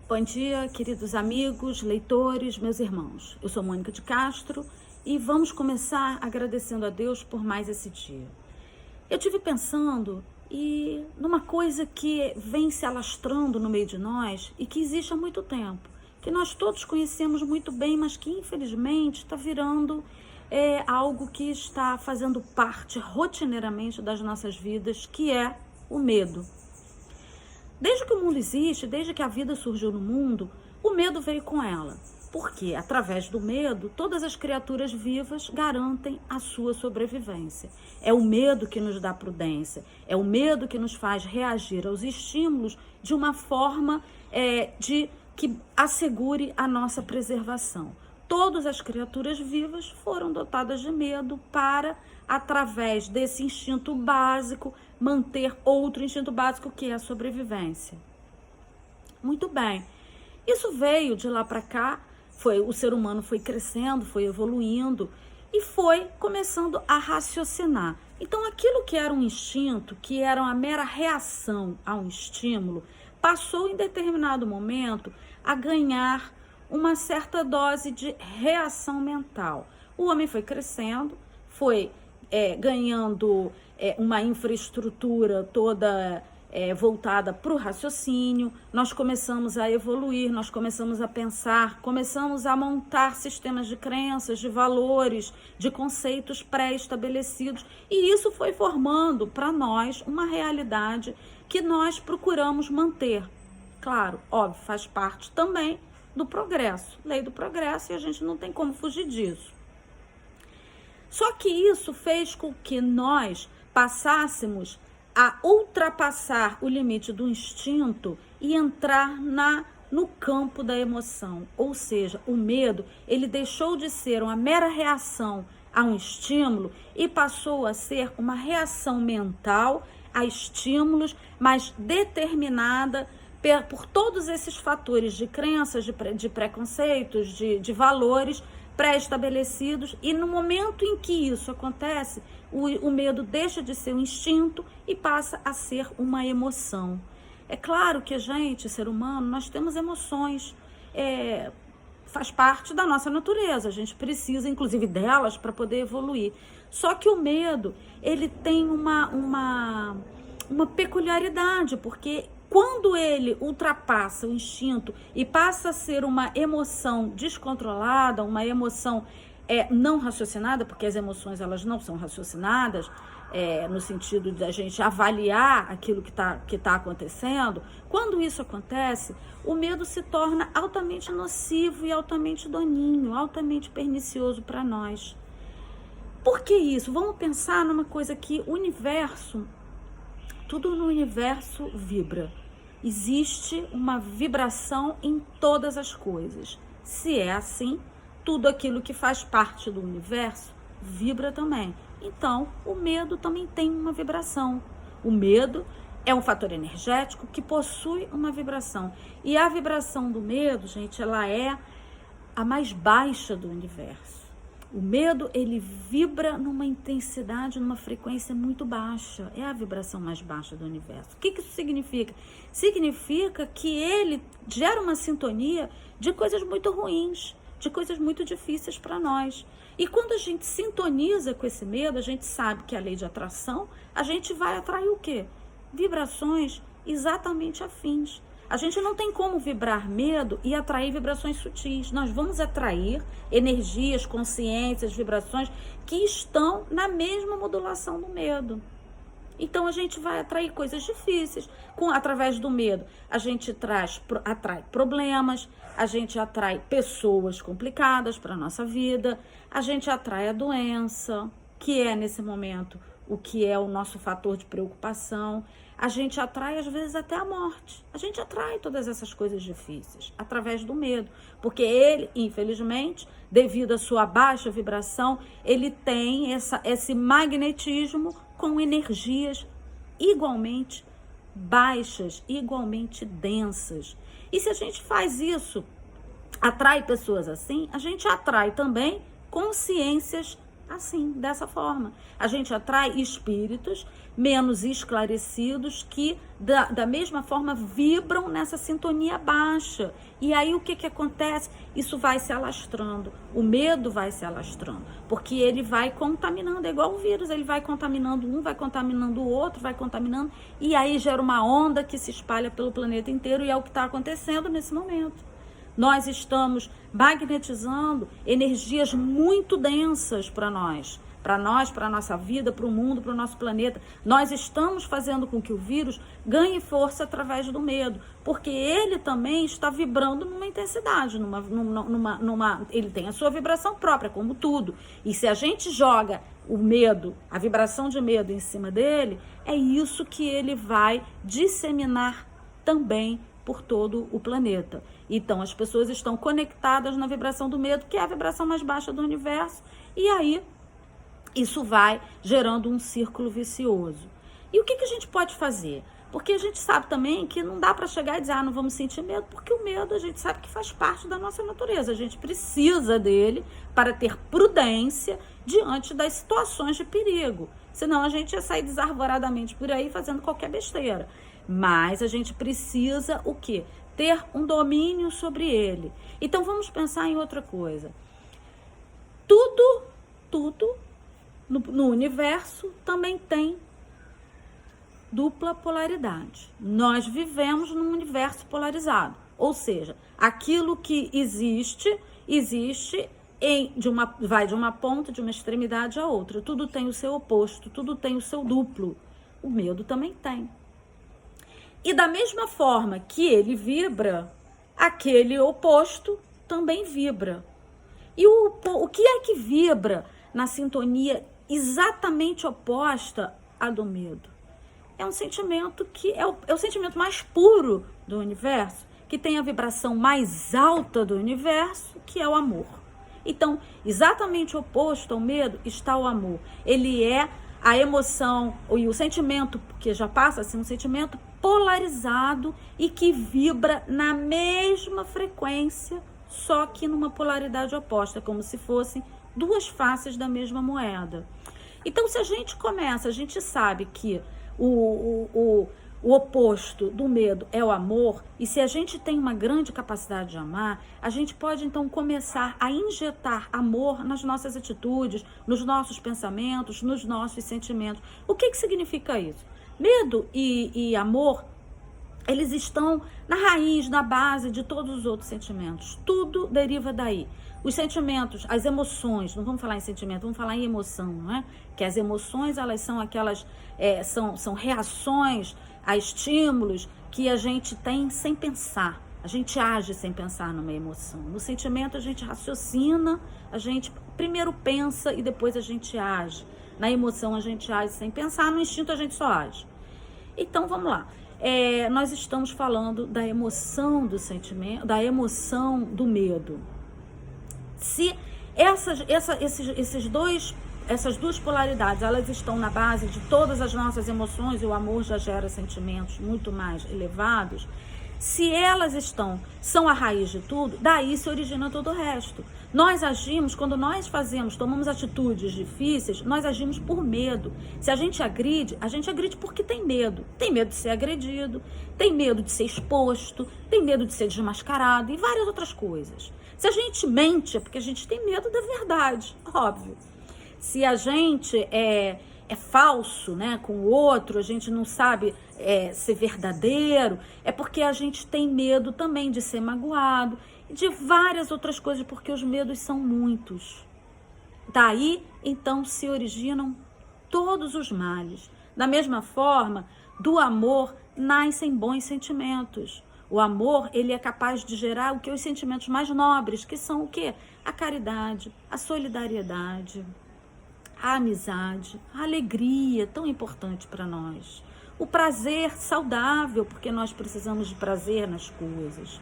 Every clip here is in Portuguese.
Bom dia, queridos amigos, leitores, meus irmãos. Eu sou Mônica de Castro e vamos começar agradecendo a Deus por mais esse dia. Eu tive pensando numa coisa que vem se alastrando no meio de nós e que existe há muito tempo, que nós todos conhecemos muito bem, mas que infelizmente está virando algo que está fazendo parte rotineiramente das nossas vidas, que é o medo. Desde que o mundo existe, desde que a vida surgiu no mundo, o medo veio com ela. Porque, através do medo, todas as criaturas vivas garantem a sua sobrevivência. É o medo que nos dá prudência, é o medo que nos faz reagir aos estímulos de uma forma que assegure a nossa preservação. Todas as criaturas vivas foram dotadas de medo para, através desse instinto básico, manter outro instinto básico, que é a sobrevivência. Muito bem. Isso veio de lá para cá, o ser humano foi crescendo, foi evoluindo e foi começando a raciocinar. Então, aquilo que era um instinto, que era uma mera reação a um estímulo, passou em determinado momento a ganhar uma certa dose de reação mental. O homem foi crescendo, foi ganhando uma infraestrutura toda voltada para o raciocínio, nós começamos a evoluir, nós começamos a pensar, começamos a montar sistemas de crenças, de valores, de conceitos pré-estabelecidos, e isso foi formando para nós uma realidade que nós procuramos manter. Claro, óbvio, faz parte também do progresso, lei do progresso, e a gente não tem como fugir disso. Só que isso fez com que nós passássemos a ultrapassar o limite do instinto e entrar no campo da emoção. Ou seja, o medo, ele deixou de ser uma mera reação a um estímulo e passou a ser uma reação mental a estímulos, mas determinada por todos esses fatores de crenças, de preconceitos, de valores pré-estabelecidos, e no momento em que isso acontece, o medo deixa de ser um instinto e passa a ser uma emoção. É claro que a gente, ser humano, nós temos emoções, faz parte da nossa natureza, a gente precisa inclusive delas para poder evoluir. Só que o medo, ele tem uma peculiaridade, porque quando ele ultrapassa o instinto e passa a ser uma emoção descontrolada, uma emoção não raciocinada, porque as emoções elas não são raciocinadas, no sentido de a gente avaliar aquilo que tá acontecendo, quando isso acontece, o medo se torna altamente nocivo e altamente daninho, altamente pernicioso para nós. Por que isso? Vamos pensar numa coisa que o universo, tudo no universo vibra. Existe uma vibração em todas as coisas. Se é assim, tudo aquilo que faz parte do universo vibra também. Então, o medo também tem uma vibração. O medo é um fator energético que possui uma vibração. E a vibração do medo, gente, ela é a mais baixa do universo. O medo, ele vibra numa intensidade, numa frequência muito baixa. É a vibração mais baixa do universo. O que isso significa? Significa que ele gera uma sintonia de coisas muito ruins, de coisas muito difíceis para nós. E quando a gente sintoniza com esse medo, a gente sabe que a lei de atração, a gente vai atrair o quê? Vibrações exatamente afins. A gente não tem como vibrar medo e atrair vibrações sutis. Nós vamos atrair energias, consciências, vibrações que estão na mesma modulação do medo. Então, a gente vai atrair coisas difíceis. Através do medo, a gente atrai problemas, a gente atrai pessoas complicadas para a nossa vida, a gente atrai a doença, que é, nesse momento, o que é o nosso fator de preocupação. A gente atrai, às vezes, até a morte. A gente atrai todas essas coisas difíceis através do medo. Porque ele, infelizmente, devido à sua baixa vibração, ele tem esse magnetismo com energias igualmente baixas, igualmente densas. E se a gente faz isso, atrai pessoas assim, a gente atrai também consciências assim, dessa forma. A gente atrai espíritos menos esclarecidos que, da mesma forma, vibram nessa sintonia baixa. E aí o que acontece? Isso vai se alastrando, o medo vai se alastrando, porque ele vai contaminando, é igual o vírus, ele vai contaminando um, vai contaminando o outro, vai contaminando, e aí gera uma onda que se espalha pelo planeta inteiro, e é o que está acontecendo nesse momento. Nós estamos magnetizando energias muito densas para nós, para a nossa vida, para o mundo, para o nosso planeta. Nós estamos fazendo com que o vírus ganhe força através do medo, porque ele também está vibrando numa intensidade, ele tem a sua vibração própria, como tudo. E se a gente joga o medo, a vibração de medo em cima dele, é isso que ele vai disseminar também por todo o planeta. Então, as pessoas estão conectadas na vibração do medo, que é a vibração mais baixa do universo, e aí isso vai gerando um círculo vicioso. E o que a gente pode fazer? Porque a gente sabe também que não dá para chegar e dizer, não vamos sentir medo, porque o medo a gente sabe que faz parte da nossa natureza. A gente precisa dele para ter prudência diante das situações de perigo. Senão a gente ia sair desarvoradamente por aí fazendo qualquer besteira. Mas a gente precisa o quê? Ter um domínio sobre ele. Então vamos pensar em outra coisa. Tudo no universo também tem dupla polaridade. Nós vivemos num universo polarizado. Ou seja, aquilo que existe vai de uma ponta, de uma extremidade a outra. Tudo tem o seu oposto, tudo tem o seu duplo. O medo também tem. E da mesma forma que ele vibra, aquele oposto também vibra. E o que é que vibra na sintonia exatamente oposta à do medo? É um sentimento que é o sentimento mais puro do universo, que tem a vibração mais alta do universo, que é o amor. Então, exatamente oposto ao medo está o amor. Ele é a emoção e o sentimento, que já passa a ser um sentimento polarizado e que vibra na mesma frequência, só que numa polaridade oposta, como se fossem duas faces da mesma moeda. Então, se a gente sabe que o oposto do medo é o amor, e se a gente tem uma grande capacidade de amar, a gente pode então começar a injetar amor nas nossas atitudes, nos nossos pensamentos, nos nossos sentimentos. O que significa isso? Medo e amor, eles estão na raiz, na base de todos os outros sentimentos. Tudo deriva daí. Os sentimentos, as emoções, não vamos falar em sentimento, vamos falar em emoção, não é? Que as emoções, elas são aquelas, são reações a estímulos que a gente tem sem pensar. A gente age sem pensar numa emoção. No sentimento, a gente raciocina, a gente primeiro pensa e depois a gente age. Na emoção, a gente age sem pensar, no instinto, a gente só age. Então, vamos lá. Nós estamos falando da emoção do sentimento, da emoção do medo. Se essas duas polaridades, elas estão na base de todas as nossas emoções, e o amor já gera sentimentos muito mais elevados, se elas são a raiz de tudo, daí se origina todo o resto. Nós agimos, quando nós tomamos atitudes difíceis, nós agimos por medo. Se a gente agride porque tem medo. Tem medo de ser agredido, tem medo de ser exposto, tem medo de ser desmascarado e várias outras coisas. Se a gente mente, é porque a gente tem medo da verdade, óbvio. Se a gente é falso, né, com o outro, a gente não sabe ser verdadeiro, é porque a gente tem medo também de ser magoado e de várias outras coisas, porque os medos são muitos. Daí, então, se originam todos os males. Da mesma forma, do amor nascem bons sentimentos. O amor, ele é capaz de gerar os sentimentos mais nobres, que são o quê? A caridade, a solidariedade, a amizade, a alegria, tão importante para nós. O prazer saudável, porque nós precisamos de prazer nas coisas.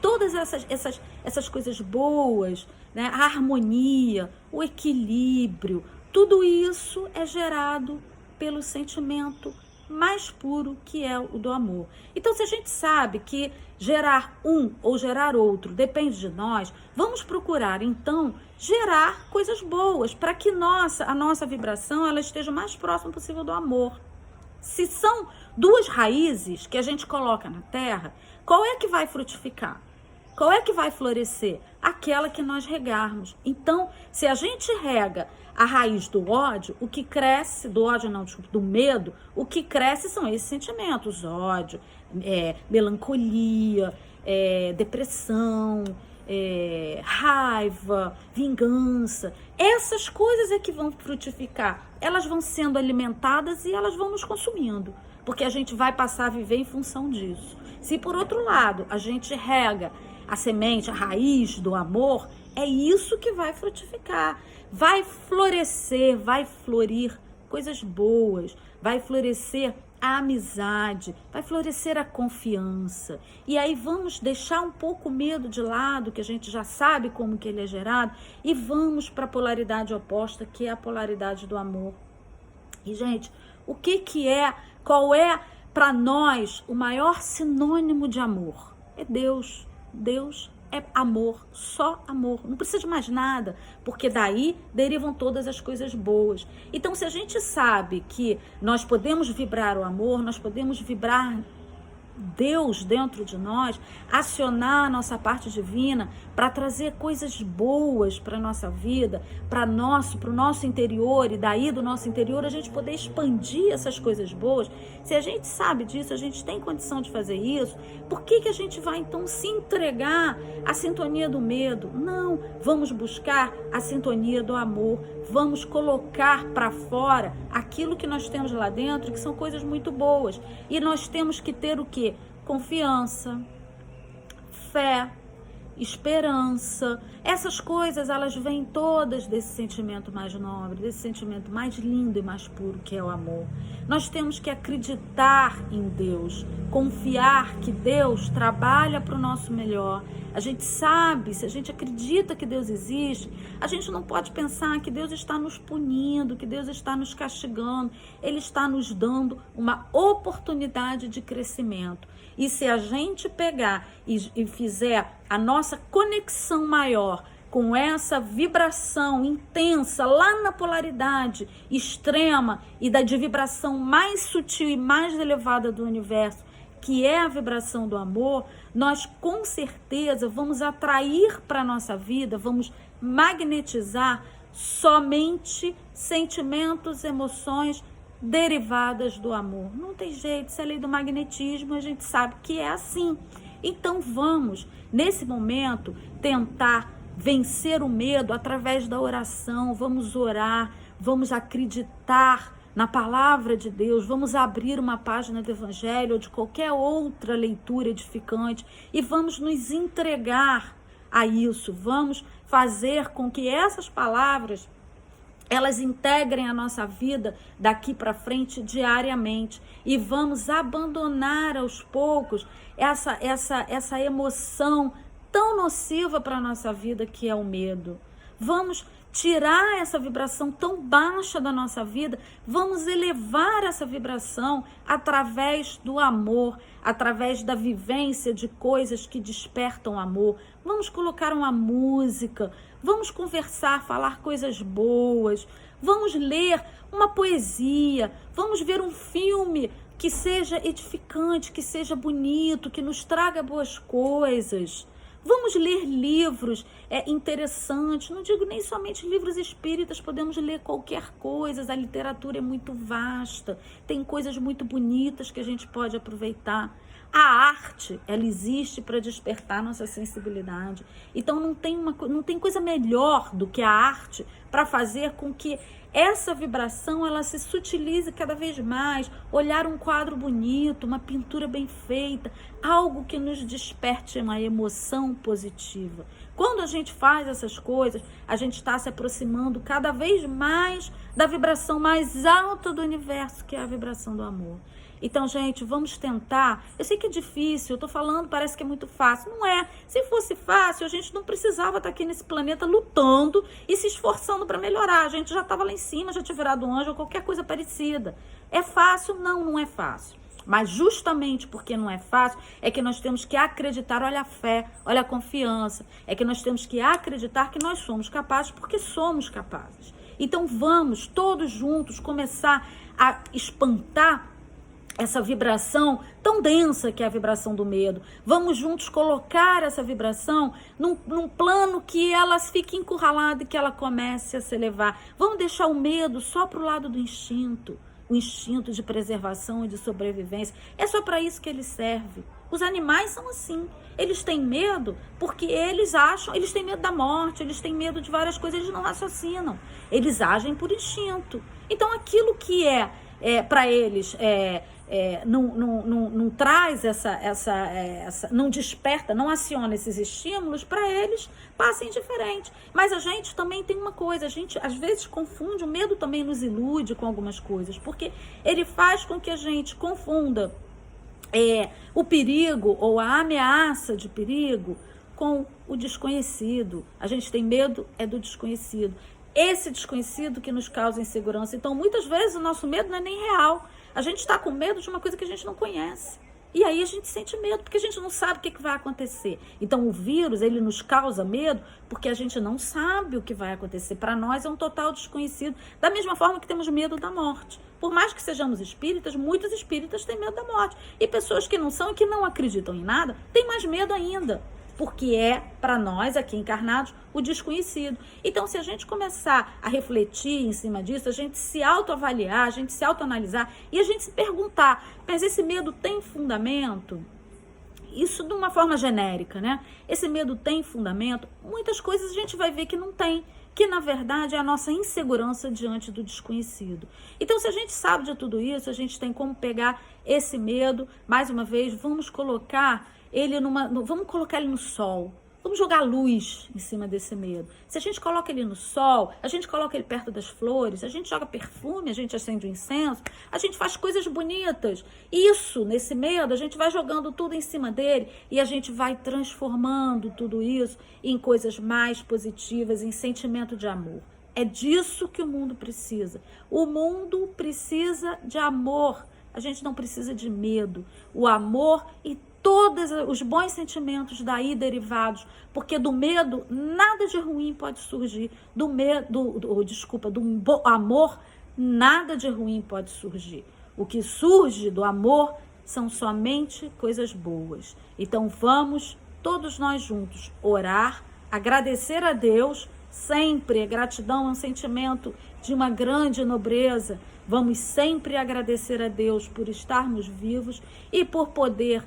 Todas essas coisas boas, né? A harmonia, o equilíbrio, tudo isso é gerado pelo sentimento mais puro, que é o do amor. Então, se a gente sabe que gerar um ou gerar outro depende de nós, vamos procurar, então, gerar coisas boas, para que a nossa vibração ela esteja o mais próxima possível do amor. Se são duas raízes que a gente coloca na terra, qual é que vai frutificar? Qual é que vai florescer? Aquela que nós regarmos. Então, se a gente rega a raiz do ódio, o que cresce, do ódio não, desculpa, do medo, o que cresce são esses sentimentos, ódio, melancolia, depressão, raiva, vingança. Essas coisas é que vão frutificar. Elas vão sendo alimentadas e elas vão nos consumindo, porque a gente vai passar a viver em função disso. Se por outro lado a gente rega a semente, a raiz do amor, é isso que vai frutificar. Vai florescer, vai florir coisas boas, vai florescer a amizade, vai florescer a confiança. E aí vamos deixar um pouco o medo de lado, que a gente já sabe como que ele é gerado, e vamos para a polaridade oposta, que é a polaridade do amor. E, gente, qual é para nós o maior sinônimo de amor? É Deus. Deus é amor, só amor, não precisa de mais nada, porque daí derivam todas as coisas boas. Então, se a gente sabe que nós podemos vibrar o amor, nós podemos vibrar Deus dentro de nós, acionar a nossa parte divina para trazer coisas boas para a nossa vida, para o nosso interior, e daí do nosso interior a gente poder expandir essas coisas boas. Se a gente sabe disso, a gente tem condição de fazer isso, por que a gente vai então se entregar à sintonia do medo? Não, vamos buscar a sintonia do amor, vamos colocar para fora aquilo que nós temos lá dentro, que são coisas muito boas. E nós temos que ter o quê? Confiança, fé, esperança. Essas coisas, elas vêm todas desse sentimento mais nobre, desse sentimento mais lindo e mais puro, que é o amor. Nós temos que acreditar em Deus, confiar que Deus trabalha para o nosso melhor. A gente sabe, se a gente acredita que Deus existe, a gente não pode pensar que Deus está nos punindo, que Deus está nos castigando. Ele está nos dando uma oportunidade de crescimento. E se a gente pegar e fizer a nossa conexão maior com essa vibração intensa lá na polaridade extrema e de vibração mais sutil e mais elevada do universo, que é a vibração do amor, nós com certeza vamos atrair para a nossa vida, vamos magnetizar somente sentimentos, emoções derivadas do amor. Não tem jeito, isso é a lei do magnetismo, a gente sabe que é assim. Então vamos, nesse momento, tentar vencer o medo através da oração. Vamos orar, vamos acreditar na palavra de Deus, vamos abrir uma página do Evangelho ou de qualquer outra leitura edificante e vamos nos entregar a isso. Vamos fazer com que essas palavras elas integrem a nossa vida daqui para frente diariamente e vamos abandonar aos poucos essa emoção tão nociva para a nossa vida, que é o medo. Vamos tirar essa vibração tão baixa da nossa vida, vamos elevar essa vibração através do amor, através da vivência de coisas que despertam amor. Vamos colocar uma música, vamos conversar, falar coisas boas, vamos ler uma poesia, vamos ver um filme que seja edificante, que seja bonito, que nos traga boas coisas. Vamos ler livros interessantes, não digo nem somente livros espíritas, podemos ler qualquer coisa, a literatura é muito vasta, tem coisas muito bonitas que a gente pode aproveitar. A arte, ela existe para despertar nossa sensibilidade. Então não tem coisa melhor do que a arte para fazer com que essa vibração ela se sutilize cada vez mais. Olhar um quadro bonito, uma pintura bem feita, algo que nos desperte uma emoção positiva. Quando a gente faz essas coisas, a gente está se aproximando cada vez mais da vibração mais alta do universo, que é a vibração do amor. Então, gente, vamos tentar. Eu sei que é difícil, eu tô falando, parece que é muito fácil. Não é. Se fosse fácil, a gente não precisava estar aqui nesse planeta lutando e se esforçando para melhorar. A gente já estava lá em cima, já tinha virado um anjo ou qualquer coisa parecida. É fácil? Não, não é fácil. Mas justamente porque não é fácil, é que nós temos que acreditar, olha a fé, olha a confiança, é que nós temos que acreditar que nós somos capazes, porque somos capazes. Então vamos todos juntos começar a espantar essa vibração tão densa que é a vibração do medo. Vamos juntos colocar essa vibração num plano que ela fique encurralada e que ela comece a se elevar. Vamos deixar o medo só para o lado do instinto. O instinto de preservação e de sobrevivência. É só para isso que ele serve. Os animais são assim. Eles têm medo porque eles têm medo da morte, eles têm medo de várias coisas, eles não raciocinam. Eles agem por instinto. Então aquilo que para eles não traz não desperta, não aciona esses estímulos, para eles passa indiferente. Mas a gente também tem uma coisa, a gente às vezes confunde, o medo também nos ilude com algumas coisas, porque ele faz com que a gente confunda o perigo ou a ameaça de perigo com o desconhecido. A gente tem medo do desconhecido. Esse desconhecido que nos causa insegurança. Então, muitas vezes o nosso medo não é nem real. A gente está com medo de uma coisa que a gente não conhece. E aí a gente sente medo, porque a gente não sabe o que vai acontecer. Então o vírus, ele nos causa medo, porque a gente não sabe o que vai acontecer. Para nós é um total desconhecido. Da mesma forma que temos medo da morte. Por mais que sejamos espíritas, muitos espíritas têm medo da morte. E pessoas que não são e que não acreditam em nada, têm mais medo ainda. Porque é, para nós aqui encarnados, o desconhecido. Então, se a gente começar a refletir em cima disso, a gente se autoavaliar, a gente se autoanalisar e a gente se perguntar, mas esse medo tem fundamento? Isso de uma forma genérica, né? Esse medo tem fundamento? Muitas coisas a gente vai ver que não tem, que na verdade é a nossa insegurança diante do desconhecido. Então, se a gente sabe de tudo isso, a gente tem como pegar esse medo, mais uma vez, vamos colocar ele no sol. Vamos jogar luz em cima desse medo. Se a gente coloca ele no sol, a gente coloca ele perto das flores, a gente joga perfume, a gente acende o incenso, a gente faz coisas bonitas. Isso, nesse medo, a gente vai jogando tudo em cima dele e a gente vai transformando tudo isso em coisas mais positivas, em sentimento de amor. É disso que o mundo precisa. O mundo precisa de amor. A gente não precisa de medo. O amor e todos os bons sentimentos daí derivados, porque do medo nada de ruim pode surgir, do amor nada de ruim pode surgir. O que surge do amor são somente coisas boas. Então vamos todos nós juntos orar, agradecer a Deus, sempre a gratidão é um sentimento de uma grande nobreza. Vamos sempre agradecer a Deus por estarmos vivos e por poder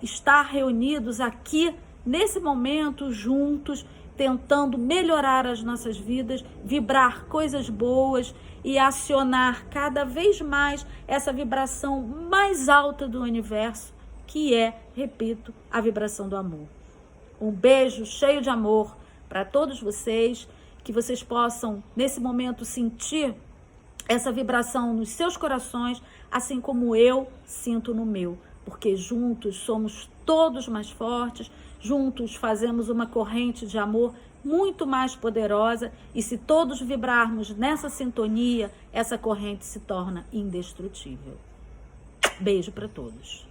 estar reunidos aqui, nesse momento, juntos, tentando melhorar as nossas vidas, vibrar coisas boas e acionar cada vez mais essa vibração mais alta do universo, que é, repito, a vibração do amor. Um beijo cheio de amor para todos vocês, que vocês possam, nesse momento, sentir essa vibração nos seus corações, assim como eu sinto no meu. Porque juntos somos todos mais fortes, juntos fazemos uma corrente de amor muito mais poderosa e se todos vibrarmos nessa sintonia, essa corrente se torna indestrutível. Beijo para todos.